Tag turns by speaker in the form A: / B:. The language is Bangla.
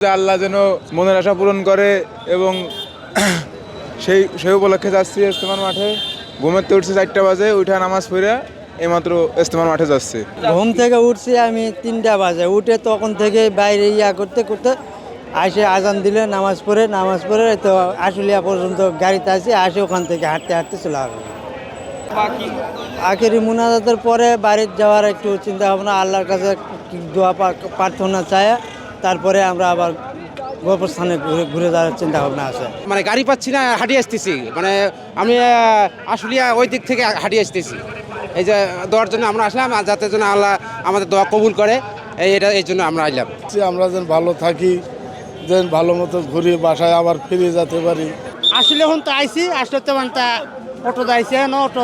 A: আল্লাহ যেন মনের আশা পূরণ করে এবং সেই উপলক্ষে যাচ্ছি ইজতেমার মাঠে। ঘুমের থেকে উঠছি 4টা বাজে, উঠে নামাজ পড়ে এইমাত্র ইজতেমার মাঠে যাচ্ছি।
B: ঘুম থেকে উঠছি আমি 3টা বাজে, উঠে তখন থেকে বাইরে করতে করতে আসে আজান দিলে নামাজ পড়ে তো আশুলিয়া পর্যন্ত গাড়িতে আসে ওখান থেকে হাঁটতে হাঁটতে চলে আসবে। আখেরি মুনাজাতের পরে বাড়িতে যাওয়ার একটু চিন্তা ভাবনা, আল্লাহর কাছে দোয়া প্রার্থনা চায়, তারপরে আমরা আবার গল্পস্থানে ঘুরে যাওয়ার চিন্তা ভাবনা আছে।
C: মানে গাড়ি পাচ্ছি না, হাঁটিয়ে আসতেছি। মানে আমি আশুলিয়া ওই দিক থেকে হাঁটিয়ে আসতেছি। এই যে দেওয়ার জন্য আমরা আসলাম, যাতে জন্য আল্লাহ আমাদের দোয়া কবুল করে, এই জন্য আমরা আসলাম।
D: আমরা যেন ভালো থাকি, যেন ভালো মতো ঘুরে বাসায় আবার ফিরে যেতে পারি।
E: আসলে এখন তো আইসি, আসলে তো মানে অটো যাইছে না, অটো